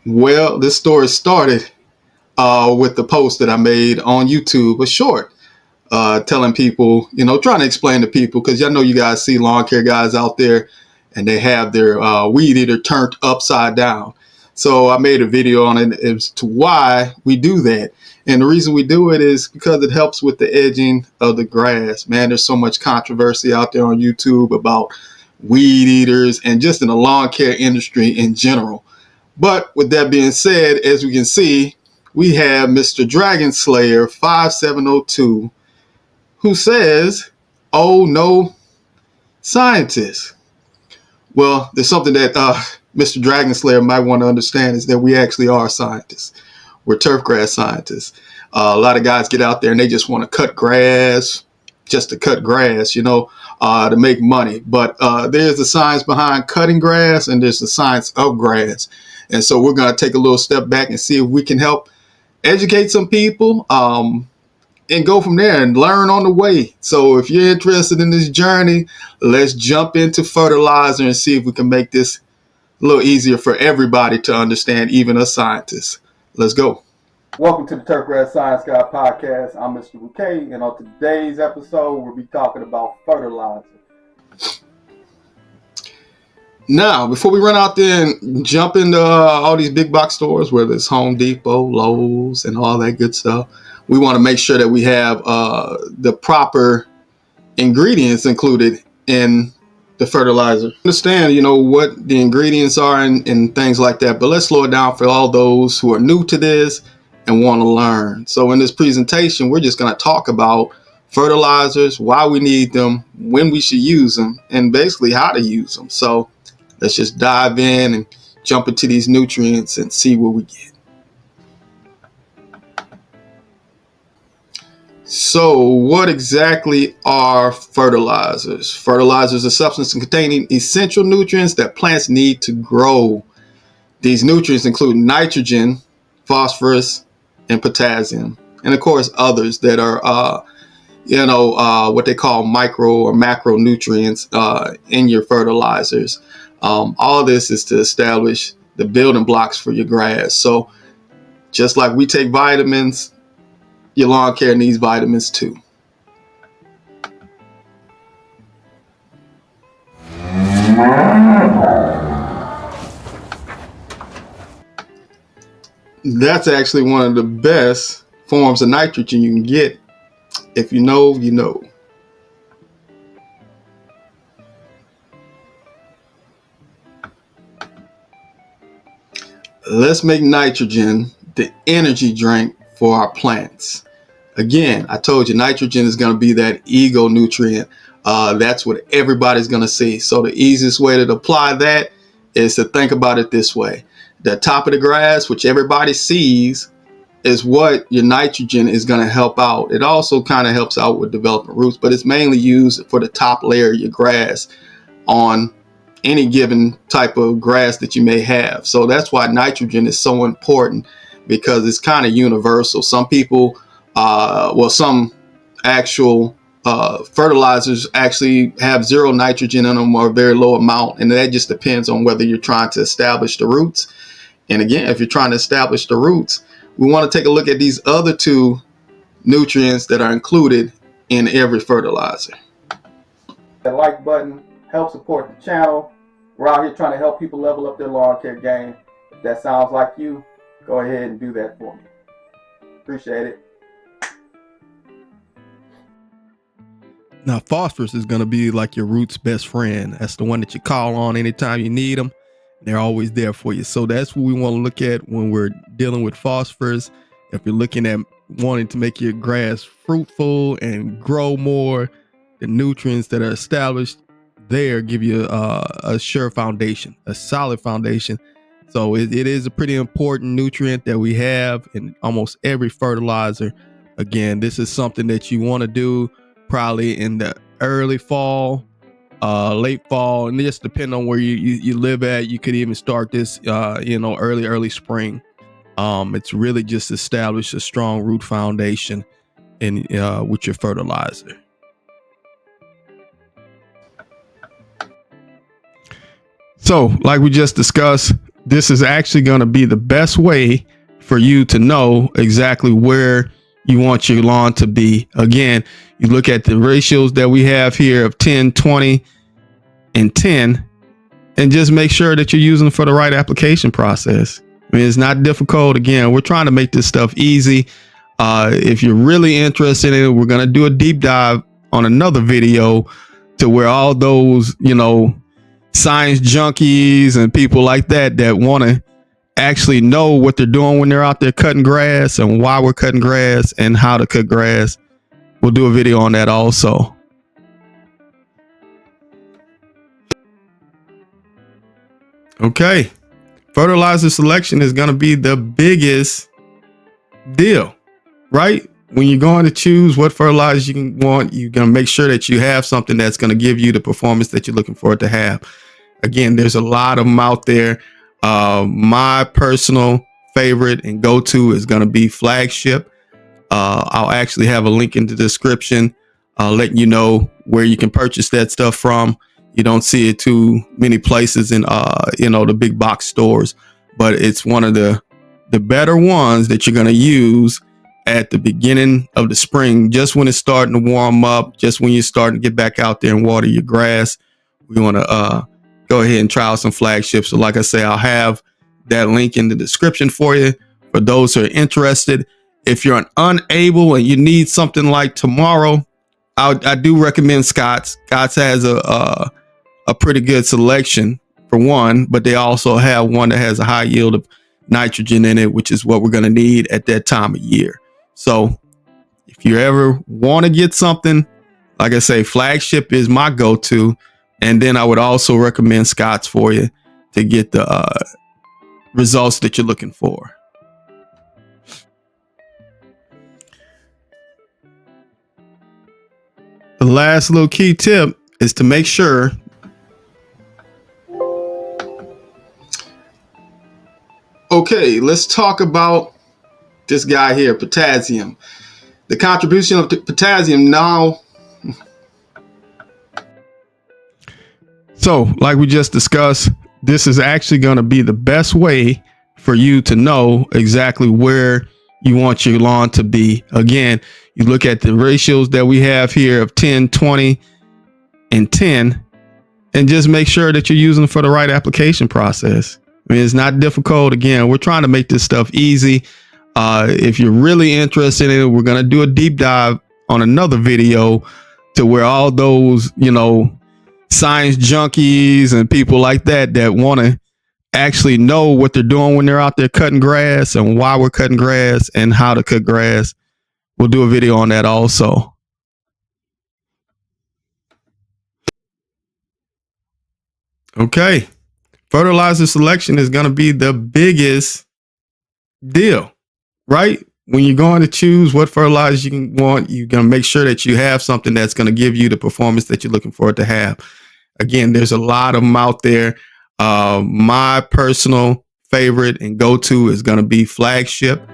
Well, this story started with the post that I made on YouTube, a short, telling people, trying to explain to people, because I know you guys see lawn care guys out there and they have their weed eater turned upside down. So I made a video on it as to why we do that. And the reason we do it is because it helps with the edging of the grass. Man, there's so much controversy out there on YouTube about weed eaters and just in the lawn care industry in general. But with that being said, as we can see, we have Mr. Dragon Slayer 5702 who says, "Oh no, scientists." Well, there's something that Mr. Dragon Slayer might want to understand is that we actually are scientists. We're turf grass scientists. A lot of guys get out there and they just want to cut grass just to cut grass, to make money. But there's the science behind cutting grass and there's the science of grass. And so we're going to take a little step back and see if we can help educate some people and go from there and learn on the way. So if you're interested in this journey, let's jump into fertilizer and see if we can make this a little easier for everybody to understand, even us scientists. Let's go. Welcome to the Turfgrass Science Guy podcast. I'm Mr. Bouquet, and on today's episode, we'll be talking about fertilizer. Now, before we run out there and jump into all these big box stores, whether it's Home Depot, Lowe's, and all that good stuff, we want to make sure that we have the proper ingredients included in the fertilizer. Understand, what the ingredients are and things like that, but let's slow it down for all those who are new to this and want to learn. So in this presentation, we're just going to talk about fertilizers, why we need them, when we should use them, and basically how to use them. So let's just dive in and jump into these nutrients and see what we get. So what exactly are fertilizers? Fertilizers are substances containing essential nutrients that plants need to grow. These nutrients include nitrogen, phosphorus, and potassium, and of course others that are what they call micro or macronutrients in your fertilizers. All this is to establish the building blocks for your grass. So just like we take vitamins, your lawn care needs vitamins too. That's actually one of the best forms of nitrogen you can get. If you know, you know. Let's make nitrogen the energy drink for our plants. Again, I told you nitrogen is going to be that ego nutrient. That's what everybody's going to see. So the easiest way to apply that is to think about it this way. The top of the grass, which everybody sees, is what your nitrogen is going to help out. It also kind of helps out with developing roots, but it's mainly used for the top layer of your grass on any given type of grass that you may have. So that's why nitrogen is so important, because it's kind of universal. Some people, some actual fertilizers actually have zero nitrogen in them or a very low amount, and that just depends on whether you're trying to establish the roots. And again, if you're trying to establish the roots, we want to take a look at these other two nutrients that are included in every fertilizer. The like button helps support the channel. We're out here trying to help people level up their lawn care game. If that sounds like you, go ahead and do that for me. Appreciate it. Now, phosphorus is going to be like your root's best friend. That's the one that you call on anytime you need them. They're always there for you. So that's what we want to look at when we're dealing with phosphorus. If you're looking at wanting to make your grass fruitful and grow more, the nutrients that are established there give you a sure foundation, a solid foundation. So it is a pretty important nutrient that we have in almost every fertilizer. Again, this is something that you want to do probably in the early fall, late fall, and just depending on where you live at. You could even start this early spring. It's really just establish a strong root foundation in with your fertilizer. So like we just discussed, this is actually going to be the best way for you to know exactly where you want your lawn to be. Again, you look at the ratios that we have here of 10, 20, and 10, and just make sure that you're using for the right application process. I mean, it's not difficult. Again, we're trying to make this stuff easy. If you're really interested in it, we're going to do a deep dive on another video to where all those, science junkies and people like that want to actually know what they're doing when they're out there cutting grass and why we're cutting grass and how to cut grass. We'll do a video on that also. Okay. Fertilizer selection is going to be the biggest deal, right? When you're going to choose what fertilizer you want, you're going to make sure that you have something that's going to give you the performance that you're looking for it to have. Again, there's a lot of them out there. My personal favorite and go-to is going to be Flagship. I'll actually have a link in the description letting you know where you can purchase that stuff from. You don't see it too many places in the big box stores, but it's one of the better ones that you're going to use at the beginning of the spring, just when it's starting to warm up, just when you're starting to get back out there and water your grass. We want to go ahead and try out some Flagships. So like I say, I'll have that link in the description for you for those who are interested. If you're unable and you need something like tomorrow, I do recommend Scott's. Scott's has a pretty good selection for one, but they also have one that has a high yield of nitrogen in it, which is what we're going to need at that time of year. So if you ever want to get something, like I say, Flagship is my go-to. And then I would also recommend Scott's for you to get the results that you're looking for. The last little key tip is to make sure Okay, let's talk about this guy here, potassium. The contribution of potassium now. So, like we just discussed, this is actually going to be the best way for you to know exactly where you want your lawn to be. Again, you look at the ratios that we have here of 10, 20, and 10, and just make sure that you're using for the right application process. I mean, it's not difficult. Again, we're trying to make this stuff easy. If you're really interested in it, we're going to do a deep dive on another video to where all those, science junkies and people like that want to actually know what they're doing when they're out there cutting grass and why we're cutting grass and how to cut grass. We'll do a video on that also. Okay. Fertilizer selection is going to be the biggest deal, right? When you're going to choose what fertilizer you want, you're going to make sure that you have something that's going to give you the performance that you're looking for it to have. Again, there's a lot of them out there. My personal favorite and go-to is going to be Flagship.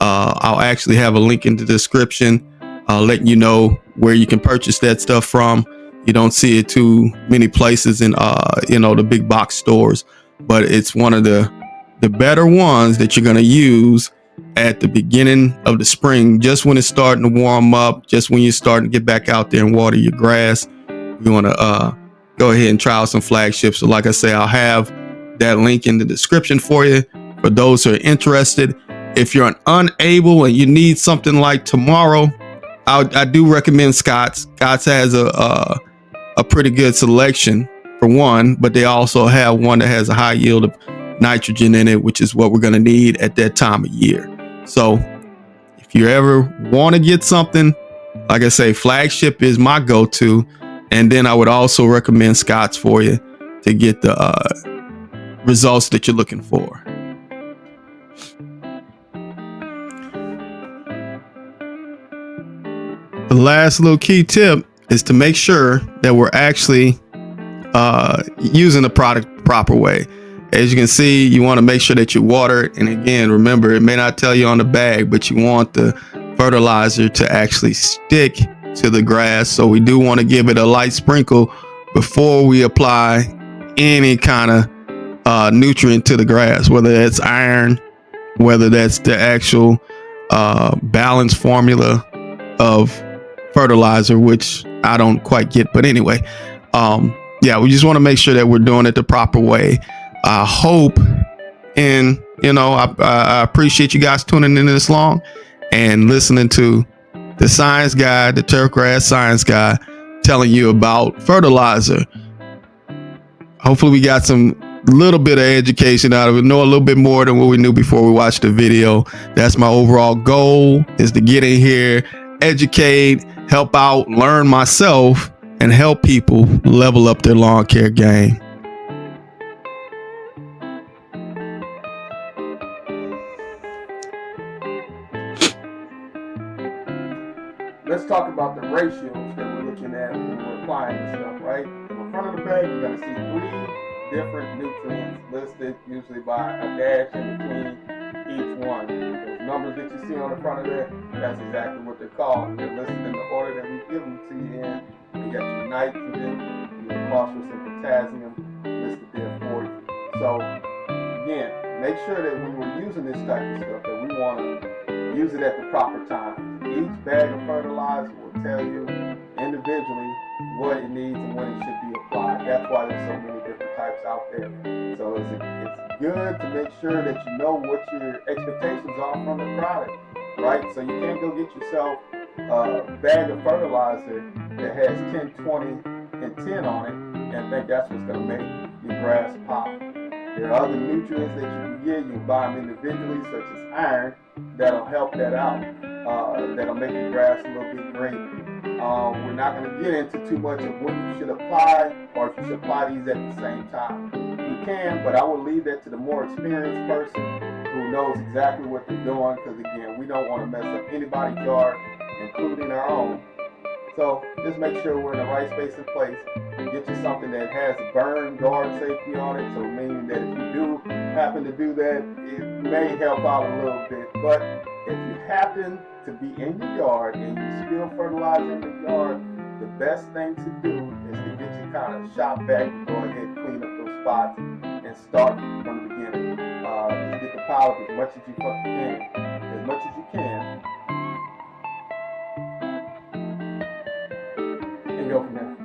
I'll actually have a link in the description letting you know where you can purchase that stuff from. You don't see it too many places in the big box stores, but it's one of the better ones that you're going to use at the beginning of the spring, just when it's starting to warm up, just when you're starting to get back out there and water your grass. We want to go ahead and try out some Flagships. So like I say, I'll have that link in the description for you for those who are interested. If you're unable and you need something like tomorrow, I do recommend Scott's. Scott's has a pretty good selection for one, but they also have one that has a high yield of nitrogen in it, which is what we're going to need at that time of year. So if you ever want to get something, like I say, Flagship is my go-to. And then I would also recommend Scott's for you to get the results that you're looking for. The last little key tip is to make sure that we're actually using the product the proper way. As you can see, you want to make sure that you water it. And again, remember, it may not tell you on the bag, but you want the fertilizer to actually stick to the grass. So we do want to give it a light sprinkle before we apply any kind nutrient to the grass, whether that's iron, whether that's the actual balance formula of fertilizer, which I don't quite get. But anyway, yeah, we just want to make sure that we're doing it the proper way. I hope, and I appreciate you guys tuning in this long and listening to the science guy, the turfgrass science guy, telling you about fertilizer. Hopefully we got some little bit of education out of it, know a little bit more than what we knew before we watched the video. That's my overall goal, is to get in here, educate, help out, learn myself, and help people level up their lawn care game. Let's talk about the ratios that we're looking at when we're applying this stuff, right? In the front of the bag, you're going to see 3 different nutrients listed, usually by a dash in between each one. Those numbers that you see on the front of there, that's exactly what they're called. They're listed in the order that we give them to you in. You got your nitrogen, your phosphorus and potassium listed there for you. So, again, make sure that when we're using this type of stuff, that we want to use it at the proper time. Each bag of fertilizer will tell you individually what it needs and when it should be applied. That's why there's so many different types out there. So it's good to make sure that you know what your expectations are from the product, right? So you can't go get yourself a bag of fertilizer that has 10, 20, and 10 on it and think that's what's going to make your grass pop. There are other nutrients that you can get. You can buy them individually, such as iron, that'll help that out. That'll make your grass a little bit greener. We're not going to get into too much of when you should apply or if you should apply these at the same time. You can, but I will leave that to the more experienced person who knows exactly what they're doing, because again, we don't want to mess up anybody's yard, including our own. So just make sure we're in the right space and place. Get you something that has a burn guard safety on it, so meaning that if you do happen to do that, it may help out a little bit. But if you happen to be in your yard and you spill fertilizer in the yard, the best thing to do is to get you kind of shot back and go ahead and clean up those spots and start from the beginning. Just get the pile up as much as you fucking can, as much as you can, and go from there.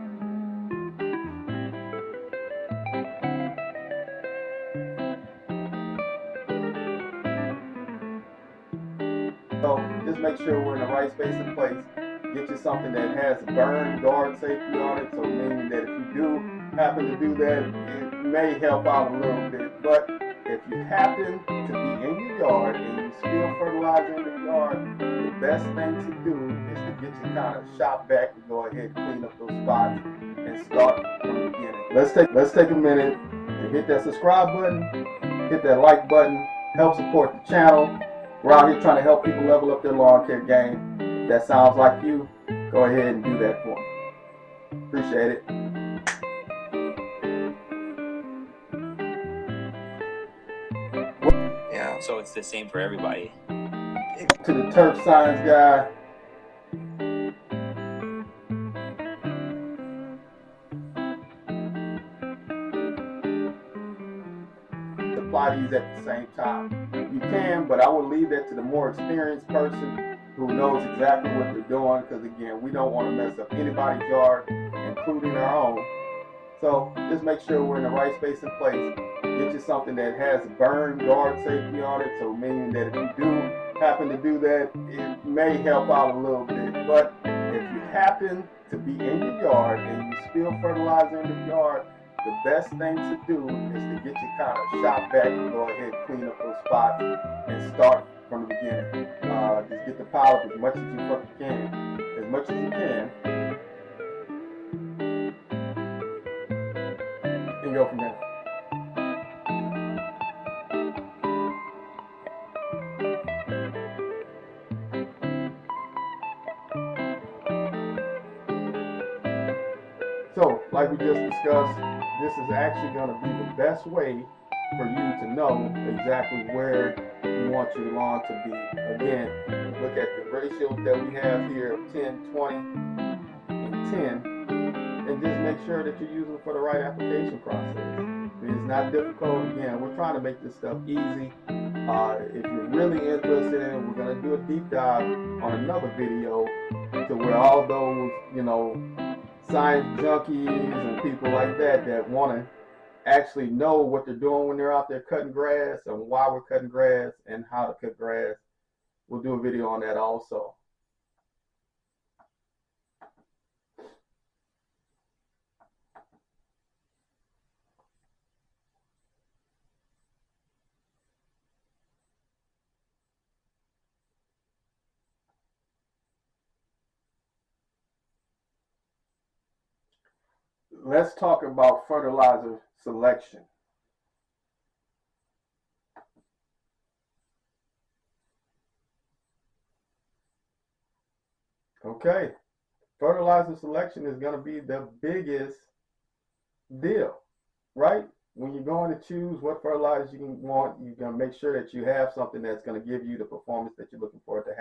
So just make sure we're in the right space and place. Get you something that has a burn guard safety on it, so meaning that if you do happen to do that, it may help out a little bit. But if you happen to be in your yard and you spill fertilizer in the yard, the best thing to do is to get you kind of shot back and go ahead and clean up those spots and start from the beginning. Let's take a minute to hit that subscribe button, hit that like button, help support the channel. We're out here trying to help people level up their lawn care game. If that sounds like you, go ahead and do that for me. Appreciate it. Yeah, so it's the same for everybody. To the turf science guy. Apply these at the same time. You can, but I would leave that to the more experienced person who knows exactly what they're doing, because again, we don't want to mess up anybody's yard, including our own. So just make sure we're in the right space and place. Get you something that has a burn guard safety on it, so meaning that if you do happen to do that, it may help out a little bit. But if you happen to be in your yard and you spill fertilizer in the yard, the best thing to do is to get you kind of shot back and go ahead and clean up those spots and start from the beginning. Just get the pile up as much as you fucking can, as much as you can, and go from there. So, like we just discussed, this is actually going to be the best way for you to know exactly where you want your lawn to be. Again, look at the ratios that we have here of 10, 20, and 10, and just make sure that you're using it for the right application process. It's not difficult. Again, we're trying to make this stuff easy. If you're really interested in it, we're going to do a deep dive on another video to where all those, science junkies and people like that want to actually know what they're doing when they're out there cutting grass and why we're cutting grass and how to cut grass. We'll do a video on that also. Let's talk about fertilizer selection. Okay, fertilizer selection is going to be the biggest deal, right? When you're going to choose what fertilizer you want, you're going to make sure that you have something that's going to give you the performance that you're looking for it to